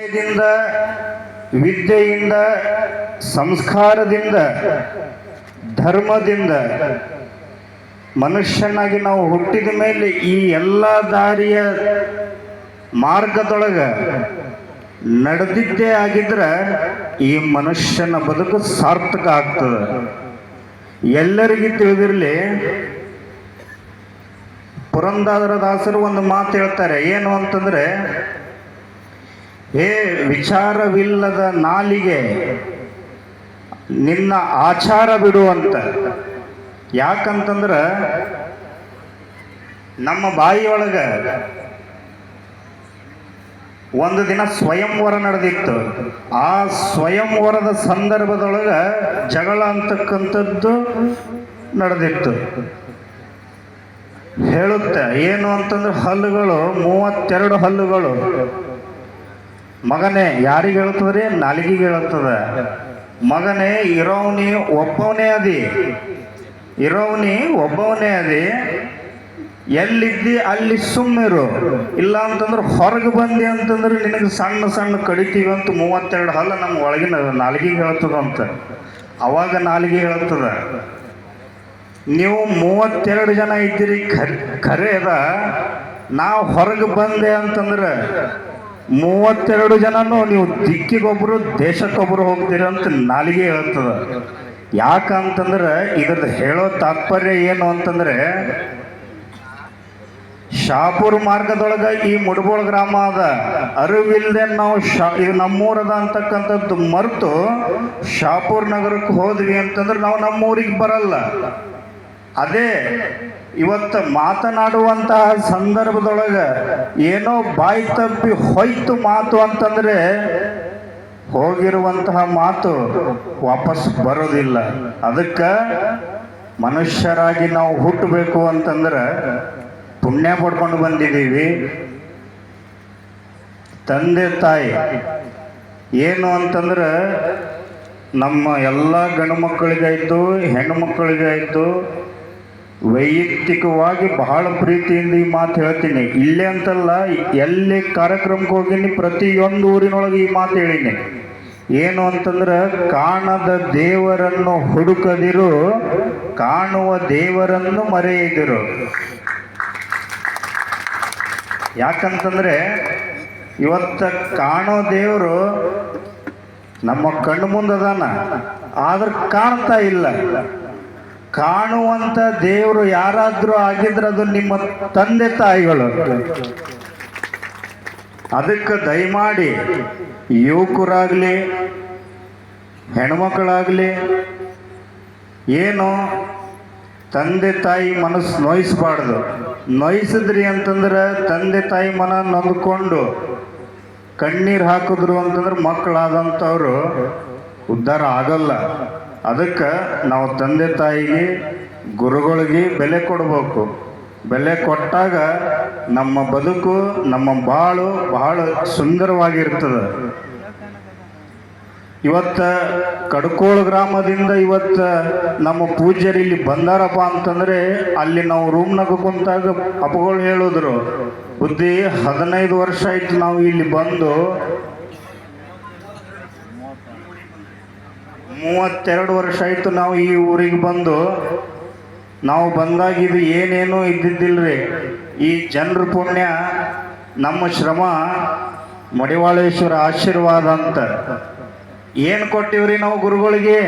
ದಿಂದ ವಿದ್ಯೆಯಿಂದ ಸಂಸ್ಕಾರದಿಂದ ಧರ್ಮದಿಂದ ಮನುಷ್ಯನಾಗಿ ನಾವು ಹುಟ್ಟಿದ ಮೇಲೆ ಈ ಎಲ್ಲ ದಾರಿಯ ಮಾರ್ಗದೊಳಗೆ ನಡೆದಿದ್ದೇ ಆಗಿದ್ರೆ ಈ ಮನುಷ್ಯನ ಬದುಕು ಸಾರ್ಥಕ ಆಗ್ತದೆ. ಎಲ್ಲರಿಗೂ ತಿಳಿದಿರಲಿ, ಪುರಂದರದಾಸರು ಒಂದು ಮಾತು ಹೇಳ್ತಾರೆ. ಏನು ಅಂತಂದ್ರೆ, ಹೇ ವಿಚಾರವಿಲ್ಲದ ನಾಲಿಗೆ, ನಿನ್ನ ಆಚಾರ ಬಿಡುವಂತ. ಯಾಕಂತಂದ್ರೆ ನಮ್ಮ ಬಾಯಿಯೊಳಗೆ ಒಂದು ದಿನ ಸ್ವಯಂವರ ನಡೆದಿತ್ತು. ಆ ಸ್ವಯಂವರದ ಸಂದರ್ಭದೊಳಗೆ ಜಗಳ ಅಂತಕ್ಕಂಥದ್ದು ನಡೆದಿತ್ತು. ಹೇಳುತ್ತೆ ಏನು ಅಂತಂದ್ರೆ, ಹಲ್ಲುಗಳು 32 ಹಲ್ಲುಗಳು. ಮಗನೇ ಯಾರಿಗೆ ಹೇಳ್ತದ್ರಿ? ನಾಲಿಗೆಗೆ ಹೇಳ್ತದ. ಮಗನೇ ಇರೋವ್ನಿ ಒಬ್ಬವನೇ ಅದಿ, ಇರೋವ್ನಿ ಒಬ್ಬವನೇ ಅದಿ, ಎಲ್ಲಿದ್ದಿ ಅಲ್ಲಿ ಸುಮ್ಮಿರು. ಇಲ್ಲ ಅಂತಂದ್ರೆ ಹೊರಗೆ ಬಂದಿ ಅಂತಂದ್ರೆ ನಿನಗೆ ಸಣ್ಣ ಸಣ್ಣ ಕಡಿತೀವಿ ಅಂತ 32 ಹಲ್ಲ ನಮ್ಮ ಒಳಗಿನ ನಾಲಿಗೆಗೆ ಹೇಳ್ತದಂತ. ಅವಾಗ ನಾಲಿಗೆ ಹೇಳ್ತದ, ನೀವು 32 ಜನ ಇದ್ದೀರಿ ಖರೆ ಅದ, ನಾವು ಹೊರಗೆ ಬಂದೆ ಅಂತಂದ್ರೆ 32 ಜನನು ನೀವು ದಿಕ್ಕಿಗೊಬ್ಬರು ದೇಶಕ್ಕೊಬ್ಬರು ಹೋಗ್ತೀರ ಅಂತ ನಾಲಿಗೆ ಹೇಳ್ತದ. ಯಾಕಂತಂದ್ರೆ ಇದ್ರದ್ದು ಹೇಳೋ ತಾತ್ಪರ್ಯ ಏನು ಅಂತಂದ್ರೆ, ಶಾಪುರ್ ಮಾರ್ಗದೊಳಗೆ ಈ ಮುಡಬೋಳ ಗ್ರಾಮ ಅದ, ಅರಿವಿಲ್ಲದೆ ನಾವು ಇದು ನಮ್ಮೂರದ ಅಂತಕ್ಕಂಥದ್ದು ಮರೆತು ಶಾಪುರ್ ನಗರಕ್ಕೆ ಹೋದ್ವಿ ಅಂತಂದ್ರೆ ನಾವು ನಮ್ಮೂರಿಗೆ ಬರಲ್ಲ. ಅದೇ ಇವತ್ತು ಮಾತನಾಡುವಂತಹ ಸಂದರ್ಭದೊಳಗೆ ಏನೋ ಬಾಯಿ ತಪ್ಪಿ ಹೋಯ್ತು ಮಾತು ಅಂತಂದ್ರೆ ಹೋಗಿರುವಂತಹ ಮಾತು ವಾಪಸ್ ಬರೋದಿಲ್ಲ. ಅದಕ್ಕೆ ಮನುಷ್ಯರಾಗಿ ನಾವು ಹುಟ್ಟಬೇಕು ಅಂತಂದ್ರೆ ಪುಣ್ಯ ಪಡ್ಕೊಂಡು ಬಂದಿದ್ದೀವಿ. ತಂದೆ ತಾಯಿ ಏನು ಅಂತಂದ್ರೆ ನಮ್ಮ ಎಲ್ಲ ಗಂಡು ಮಕ್ಕಳಿಗಾಯ್ತು ಹೆಣ್ಣು ಮಕ್ಕಳಿಗಾಯ್ತು ವೈಯಕ್ತಿಕವಾಗಿ ಬಹಳ ಪ್ರೀತಿಯಿಂದ ಈ ಮಾತು ಹೇಳ್ತೀನಿ. ಇಲ್ಲೇ ಅಂತಲ್ಲ, ಎಲ್ಲಿ ಕಾರ್ಯಕ್ರಮಕ್ಕೆ ಹೋಗಿನಿ ಪ್ರತಿಯೊಂದು ಊರಿನೊಳಗೆ ಈ ಮಾತು ಹೇಳಿನಿ. ಏನು ಅಂತಂದ್ರೆ, ಕಾಣದ ದೇವರನ್ನು ಹುಡುಕದಿರು, ಕಾಣುವ ದೇವರನ್ನು ಮರೆಯದಿರು. ಯಾಕಂತಂದ್ರೆ ಇವತ್ತ ಕಾಣೋ ದೇವರು ನಮ್ಮ ಕಣ್ಣು ಮುಂದದಾನ, ಆದ್ರೆ ಕಾಣ್ತಾ ಇಲ್ಲ. ಕಾಣುವಂತ ದೇವರು ಯಾರಾದ್ರೂ ಆಗಿದ್ರೆ ಅದು ನಿಮ್ಮ ತಂದೆ ತಾಯಿಗಳು. ಅದಕ್ಕೆ ದಯಮಾಡಿ ಯುವಕರಾಗ್ಲಿ ಹೆಣ್ಮಕ್ಳಾಗ್ಲಿ ಏನು ತಂದೆ ತಾಯಿ ಮನಸ್ಸು ನೋಯಿಸಬಾರ್ದು. ನೋಯಿಸಿದ್ರಿ ಅಂತಂದ್ರೆ ತಂದೆ ತಾಯಿ ಮನ ನೊಂದ್ಕೊಂಡು ಕಣ್ಣೀರು ಹಾಕಿದ್ರು ಅಂತಂದ್ರೆ ಮಕ್ಕಳಾದಂಥವ್ರು ಉದ್ಧಾರ ಆಗಲ್ಲ. ಅದಕ್ಕೆ ನಾವು ತಂದೆ ತಾಯಿಗೆ ಗುರುಗಳಿಗೆ ಬೆಲೆ ಕೊಡಬೇಕು. ಬೆಲೆ ಕೊಟ್ಟಾಗ ನಮ್ಮ ಬದುಕು ನಮ್ಮ ಬಾಳು ಬಹಳ ಸುಂದರವಾಗಿರ್ತದೆ. ಇವತ್ತು ಕಡ್ಕೋಳ ಗ್ರಾಮದಿಂದ ಇವತ್ತು ನಮ್ಮ ಪೂಜ್ಯರು ಇಲ್ಲಿ ಬಂದಾರಪ್ಪ ಅಂತಂದ್ರೆ ಅಲ್ಲಿ ನಾವು ರೂಮ್ನಾಗ ಕುಂತಾಗ ಅಪ್ಪಗಳು ಹೇಳಿದ್ರು, ಬುದ್ಧಿ 15 ವರ್ಷ ಆಯ್ತು ನಾವು ಇಲ್ಲಿ ಬಂದು, 32 ವರ್ಷ ಆಯ್ತು ನಾವು ಈ ಊರಿಗೆ ಬಂದು. ನಾವು ಬಂದಾಗ ಇದು ಏನೇನೂ ಇದ್ದಿದ್ದಿಲ್ರಿ. ಈ ಜನರ ಪುಣ್ಯ, ನಮ್ಮ ಶ್ರಮ, ಮಡಿವಾಳೇಶ್ವರ ಆಶೀರ್ವಾದ ಅಂತ. ಏನು ಕೊಟ್ಟಿವ್ರಿ ನಾವು ಗುರುಗಳಿಗೆ?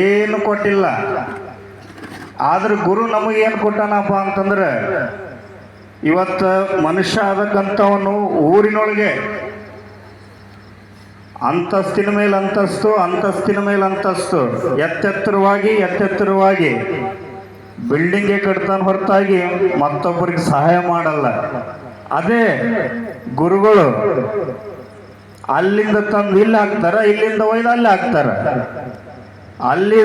ಏನು ಕೊಟ್ಟಿಲ್ಲ. ಆದ್ರೆ ಗುರು ನಮಗೇನು ಕೊಟ್ಟಾನಪ್ಪ ಅಂತಂದ್ರೆ, ಇವತ್ತು ಮನುಷ್ಯ ಆದಕ್ಕಂಥವನು ಊರಿನೊಳಗೆ ಅಂತಸ್ತಿನ ಮೇಲೆ ಅಂತಸ್ತು, ಅಂತಸ್ತಿನ ಮೇಲೆ ಅಂತಸ್ತು, ಎತ್ತೆತ್ತರವಾಗಿ ಬಿಲ್ಡಿಂಗ್ಗೆ ಕಟ್ತಾನೆ ಹೊರತಾಗಿ ಮತ್ತೊಬ್ಬರಿಗೆ ಸಹಾಯ ಮಾಡಲ್ಲ. ಅದೇ ಗುರುಗಳು ಅಲ್ಲಿಂದ ತಂದು ಇಲ್ಲಿ ಹಾಕ್ತಾರ, ಇಲ್ಲಿಂದ ಒಯ್ದು ಅಲ್ಲಿ ಹಾಕ್ತಾರ. ಅಲ್ಲಿ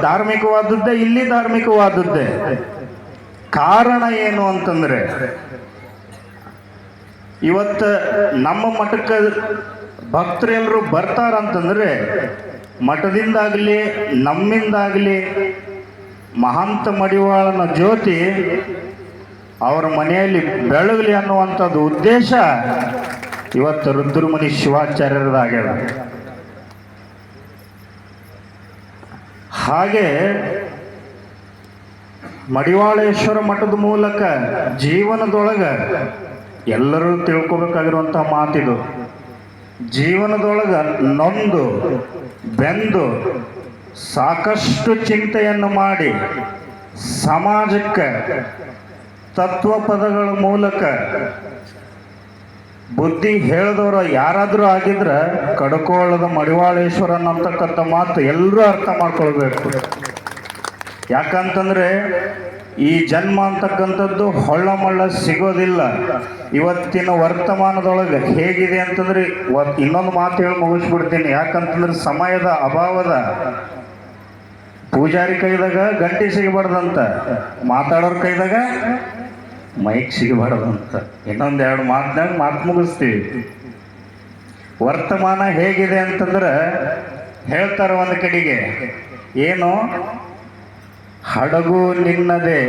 ಧಾರ್ಮಿಕವಾದದ್ದೇ, ಇಲ್ಲಿ ಧಾರ್ಮಿಕವಾದದ್ದೇ. ಕಾರಣ ಏನು ಅಂತಂದ್ರೆ, ಇವತ್ತು ನಮ್ಮ ಮಠಕ್ಕೆ ಭಕ್ತರು ಎಲ್ಲರೂ ಬರ್ತಾರಂತಂದ್ರೆ ಮಠದಿಂದಾಗಲಿ ನಮ್ಮಿಂದಾಗಲಿ ಮಹಾಂತ ಮಡಿವಾಳನ ಜ್ಯೋತಿ ಅವರ ಮನೆಯಲ್ಲಿ ಬೆಳಗಲಿ ಅನ್ನುವಂಥದ್ದು ಉದ್ದೇಶ ಇವತ್ತು ರುದ್ರಮುನಿ ಶಿವಾಚಾರ್ಯರದಾಗ್ಯದ. ಹಾಗೆ ಮಡಿವಾಳೇಶ್ವರ ಮಠದ ಮೂಲಕ ಜೀವನದೊಳಗೆ ಎಲ್ಲರೂ ತಿಳ್ಕೊಬೇಕಾಗಿರುವಂತಹ ಮಾತಿದು. ಜೀವನದೊಳಗೆ ನೊಂದು ಬೆಂದು ಸಾಕಷ್ಟು ಚಿಂತೆಯನ್ನು ಮಾಡಿ ಸಮಾಜಕ್ಕೆ ತತ್ವ ಪದಗಳ ಮೂಲಕ ಬುದ್ಧಿ ಹೇಳಿದವರು ಯಾರಾದರೂ ಆಗಿದ್ರೆ ಕಡ್ಕೋಳದ ಮಡಿವಾಳೇಶ್ವರನ್ ಅಂತಕ್ಕಂಥ ಮಾತು ಎಲ್ಲರೂ ಅರ್ಥ ಮಾಡ್ಕೊಳ್ಬೇಕು. ಯಾಕಂತಂದ್ರೆ ಈ ಜನ್ಮ ಅಂತಕ್ಕಂಥದ್ದು ಹೊಳ್ಳ ಮಳ್ಳ ಸಿಗೋದಿಲ್ಲ. ಇವತ್ತಿನ ವರ್ತಮಾನದೊಳಗೆ ಹೇಗಿದೆ ಅಂತಂದ್ರೆ ಇನ್ನೊಂದು ಮಾತು ಹೇಳಿ ಮುಗಿಸ್ಬಿಡ್ತೀನಿ. ಯಾಕಂತಂದ್ರೆ ಸಮಯದ ಅಭಾವದ ಪೂಜಾರಿ ಕೈದಾಗ ಗಂಟೆ ಸಿಗಬಾರ್ದಂತ, ಮಾತಾಡೋರ ಕೈದಾಗ ಮೈಕ್ ಸಿಗಬಾರ್ದಂತ. ಇನ್ನೊಂದೆರಡು ಮಾತಿನಾಗ ಮಾತು ಮುಗಿಸ್ತೀವಿ. ವರ್ತಮಾನ ಹೇಗಿದೆ ಅಂತಂದ್ರೆ ಹೇಳ್ತಾರೆ ಒಂದು ಕಡೆಗೆ, ಏನು ಹಡಗು ನಿನ್ನದೇ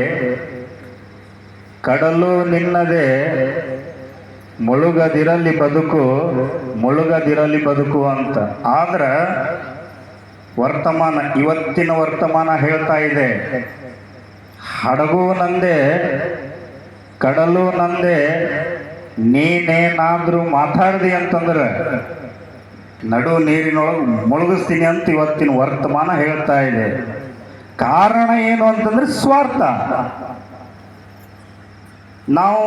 ಕಡಲು ನಿನ್ನದೇ, ಮುಳುಗದಿರಲಿ ಬದುಕು ಮುಳುಗದಿರಲಿ ಬದುಕು ಅಂತ. ಆದ್ರೆ ವರ್ತಮಾನ, ಇವತ್ತಿನ ವರ್ತಮಾನ ಹೇಳ್ತಾ ಇದೆ, ಹಡಗು ನಂದೇ ಕಡಲು ನಂದೇ, ನೀನೇನಾದ್ರೂ ಮಾತಾಡ್ದಿ ಅಂತಂದ್ರೆ ನಡು ನೀರಿನೊಳಗೆ ಮುಳುಗಿಸ್ತೀನಿ ಅಂತ ಇವತ್ತಿನ ವರ್ತಮಾನ ಹೇಳ್ತಾ ಇದೆ. ಕಾರಣ ಏನು ಅಂತಂದ್ರೆ ಸ್ವಾರ್ಥ. ನಾವು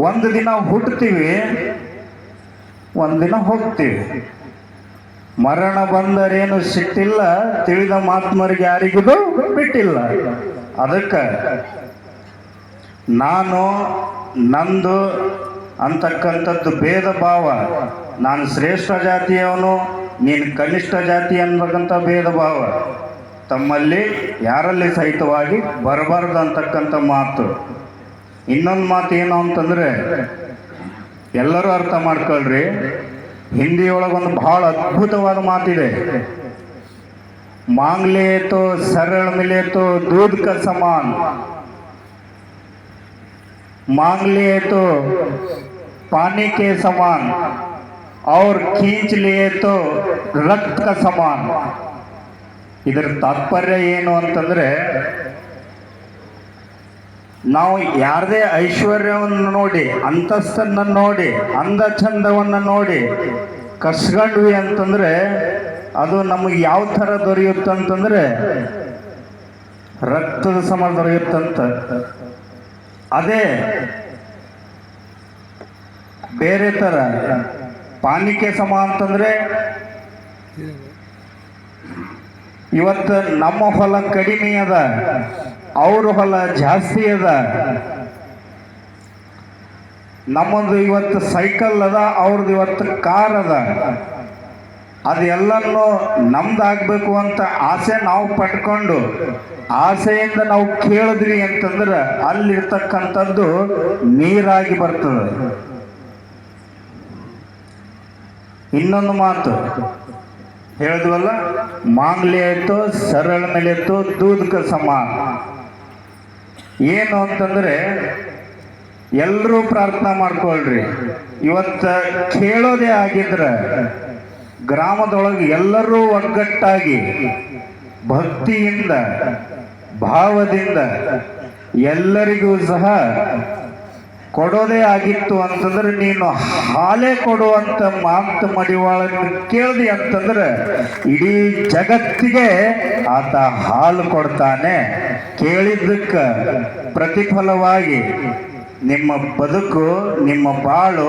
ಒಂದು ದಿನ ಹುಟ್ಟುತ್ತೀವಿ, ಒಂದಿನ ಹೋಗ್ತೀವಿ. ಮರಣ ಬಂದರೇನು ಸಿಟ್ಟಿಲ್ಲ, ತಿಳಿದ ಮಾತ್ಮರಿಗೆ ಯಾರಿಗೂ ಬಿಟ್ಟಿಲ್ಲ. ಅದಕ್ಕೆ ನಾನು ನಂದು ಅಂತಕ್ಕಂಥದ್ದು ಭೇದ ಭಾವ, ನಾನು ಶ್ರೇಷ್ಠ ಜಾತಿಯವನು ನೀನು ಕನಿಷ್ಠ ಜಾತಿ ಅನ್ನತಕ್ಕಂಥ ಭೇದ ಭಾವ ತಮ್ಮಲ್ಲಿ ಯಾರಲ್ಲಿ ಸಹಿತವಾಗಿ ಬರಬಾರ್ದು ಅಂತಕ್ಕಂಥ ಮಾತು. ಇನ್ನೊಂದು ಮಾತು ಏನು ಅಂತಂದರೆ ಎಲ್ಲರೂ ಅರ್ಥ ಮಾಡ್ಕೊಳ್ರಿ. ಹಿಂದಿಯೊಳಗೊಂದು ಬಹಳ ಅದ್ಭುತವಾದ ಮಾತಿದೆ, ಮಾಂಗ್ಲೆ ತೋ सरल मिले तो दूध का समान, मांग लिए तो पानी के समान और खींच लिए तो रक्त का समान. ಇದರ ತಾತ್ಪರ್ಯ ಏನು ಅಂತಂದ್ರೆ, ನಾವು ಯಾರದೇ ಐಶ್ವರ್ಯವನ್ನು ನೋಡಿ, ಅಂತಸ್ತನ್ನು ನೋಡಿ, ಅಂದ ಚಂದವನ್ನು ನೋಡಿ ಕಸ್ಕೊಂಡ್ವಿ ಅಂತಂದ್ರೆ ಅದು ನಮಗೆ ಯಾವ ಥರ ದೊರೆಯುತ್ತಂತಂದ್ರೆ ರಕ್ತದ ಸಮ ದೊರೆಯುತ್ತಂತ. ಅದೇ ಬೇರೆ ಥರ ಪಾನಿಕೆ ಸಮ ಅಂತಂದ್ರೆ, ಇವತ್ತು ನಮ್ಮ ಹೊಲ ಕಡಿಮೆ ಅದ, ಅವ್ರ ಹೊಲ ಜಾಸ್ತಿ ಅದ. ನಮ್ಮದು ಇವತ್ತು ಸೈಕಲ್ ಅದ, ಅವ್ರದ್ದು ಇವತ್ತು ಕಾರ್ ಅದ. ಅದೆಲ್ಲನೂ ನಮ್ದಾಗಬೇಕು ಅಂತ ಆಸೆ ನಾವು ಪಟ್ಕೊಂಡು ಆಸೆಯಿಂದ ನಾವು ಕೇಳಿದ್ವಿ ಅಂತಂದ್ರೆ ಅಲ್ಲಿರ್ತಕ್ಕಂಥದ್ದು ನೀರಾಗಿ ಬರ್ತದೆ. ಇನ್ನೊಂದು ಮಾತು ಹೇಳಿದ್ವಲ್ಲ, ಮಾಂಗ್ಲಿ ಆಯ್ತು ಸರಳ ಮೇಲೆ ಆಯ್ತು ದೂದ್ಕ ಸಮಾನ. ಏನು ಅಂತಂದ್ರೆ ಎಲ್ಲರೂ ಪ್ರಾರ್ಥನಾ ಮಾಡ್ಕೊಳ್ರಿ. ಇವತ್ತು ಕೇಳೋದೇ ಆಗಿದ್ರೆ ಗ್ರಾಮದೊಳಗೆ ಎಲ್ಲರೂ ಒಗ್ಗಟ್ಟಾಗಿ ಭಕ್ತಿಯಿಂದ ಭಾವದಿಂದ ಎಲ್ಲರಿಗೂ ಸಹ ಕೊಡೋದೇ ಆಗಿತ್ತು ಅಂತಂದ್ರೆ, ನೀನು ಹಾಲೇ ಕೊಡುವಂತ ಮಾತು ಮಡಿವಾಳನ್ನು ಕೇಳಿದೆ ಅಂತಂದ್ರೆ ಇಡೀ ಜಗತ್ತಿಗೆ ಆತ ಹಾಲು ಕೊಡ್ತಾನೆ. ಕೇಳಿದ್ದಕ್ಕೆ ಪ್ರತಿಫಲವಾಗಿ ನಿಮ್ಮ ಬದುಕು, ನಿಮ್ಮ ಬಾಳು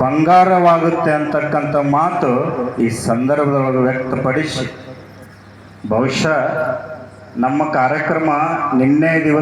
ಬಂಗಾರವಾಗುತ್ತೆ ಅಂತಕ್ಕಂಥ ಮಾತು ಈ ಸಂದರ್ಭದೊಳಗೆ ವ್ಯಕ್ತಪಡಿಸಿ, ಬಹುಶಃ ನಮ್ಮ ಕಾರ್ಯಕ್ರಮ ನಿನ್ನೆ ದಿವಸ